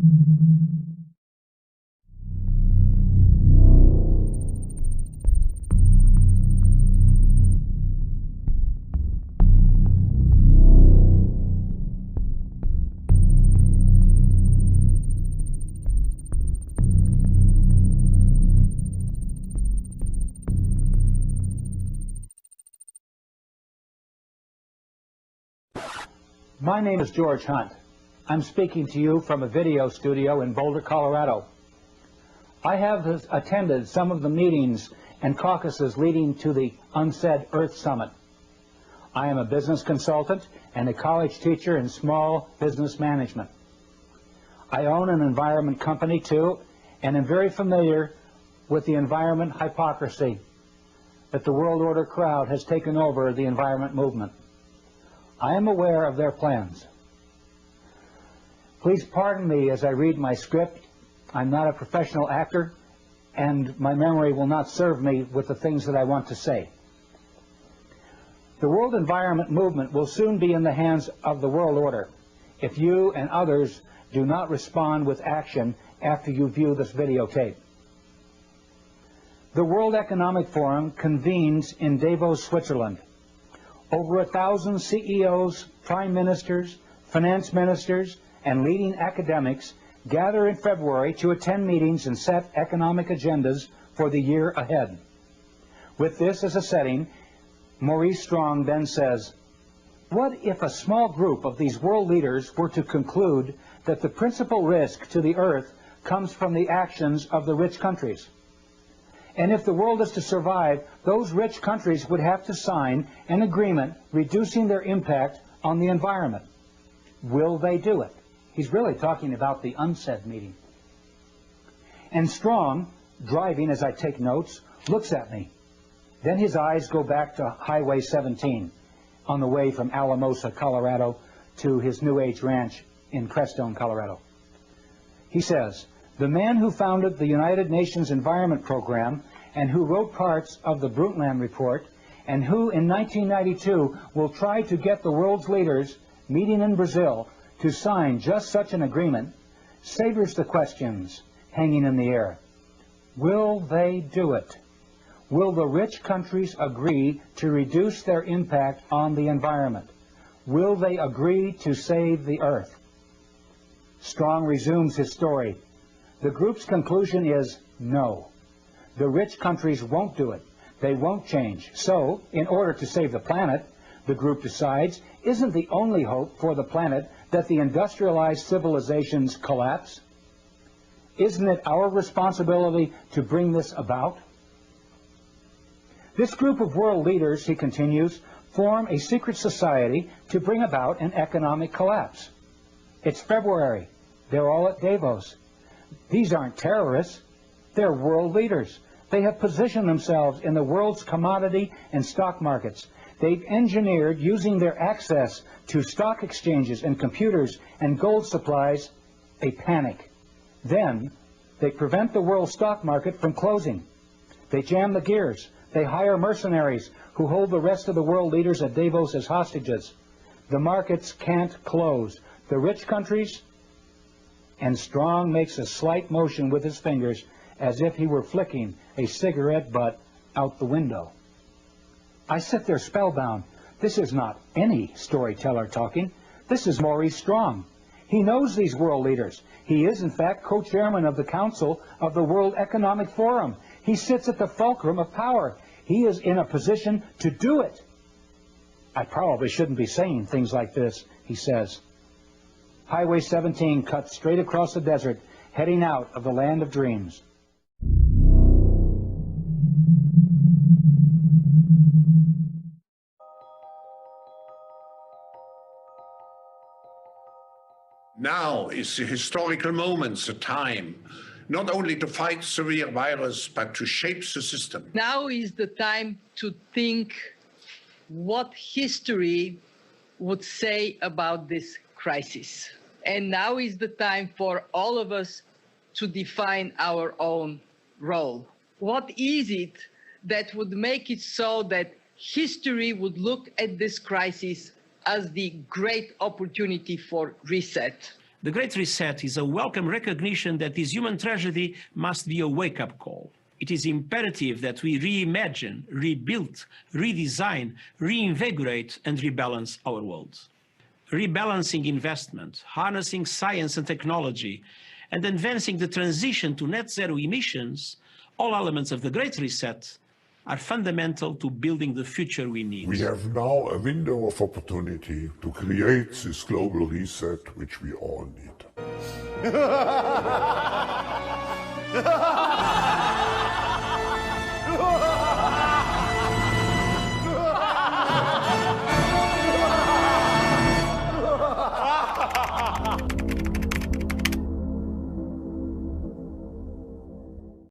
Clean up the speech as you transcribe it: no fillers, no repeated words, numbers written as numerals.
My name is George Hunt. I'm speaking to you from a video studio in Boulder, Colorado. I have attended some of the meetings and caucuses leading to the Unsaid Earth Summit. I am a business consultant and a college teacher in small business management. I own an environment company too, and am very familiar with the environment hypocrisy that the world order crowd has taken over the environment movement. I am aware of their plans. Please pardon me as I read my script. I'm not a professional actor, and my memory will not serve me with the things that I want to say. The world environment movement will soon be in the hands of the world order if you and others do not respond with action after you view this videotape. The World Economic Forum convenes in Davos, Switzerland. Over 1,000 CEOs, prime ministers, finance ministers, and leading academics gather in February to attend meetings and set economic agendas for the year ahead. With this as a setting, Maurice Strong then says, "What if a small group of these world leaders were to conclude that the principal risk to the earth comes from the actions of the rich countries? And if the world is to survive, those rich countries would have to sign an agreement reducing their impact on the environment. Will they do it?" He's really talking about the UNSAID meeting. And Strong, driving as I take notes, looks at me. Then his eyes go back to Highway 17 on the way from Alamosa, Colorado to his New Age ranch in Crestone, Colorado. He says, "The man who founded the United Nations Environment Program and who wrote parts of the Brundtland Report and who in 1992 will try to get the world's leaders meeting in Brazil to sign just such an agreement savors the questions hanging in the air. Will they do it? Will the rich countries agree to reduce their impact on the environment? Will they agree to save the earth?" Strong resumes his story. The group's conclusion is no. The rich countries won't do it. They won't change. So, in order to save the planet, the group decides, isn't the only hope for the planet that the industrialized civilizations collapse? Isn't it our responsibility to bring this about? This group of world leaders, he continues, form a secret society to bring about an economic collapse. It's February. They're all at Davos. These aren't terrorists. They're world leaders. They have positioned themselves in the world's commodity and stock markets. They've engineered, using their access to stock exchanges and computers and gold supplies, a panic. Then they prevent the world stock market from closing. They jam the gears. They hire mercenaries who hold the rest of the world leaders at Davos as hostages. The markets can't close. The rich countries, and Strong makes a slight motion with his fingers as if he were flicking a cigarette butt out the window. I sit there spellbound. This is not any storyteller talking. This is Maurice Strong. He knows these world leaders. He is, in fact, co-chairman of the Council of the World Economic Forum. He sits at the fulcrum of power. He is in a position to do it. "I probably shouldn't be saying things like this," he says. Highway 17 cuts straight across the desert, heading out of the land of dreams. Now is the historical moment, the time, not only to fight severe virus, but to shape the system. Now is the time to think what history would say about this crisis. And now is the time for all of us to define our own role. What is it that would make it so that history would look at this crisis as the great opportunity for reset? The Great Reset is a welcome recognition that this human tragedy must be a wake-up call. It is imperative that we reimagine, rebuild, redesign, reinvigorate, and rebalance our world. Rebalancing investment, harnessing science and technology, and advancing the transition to net zero emissions, all elements of the Great Reset, are fundamental to building the future we need. We have now a window of opportunity to create this global reset which we all need.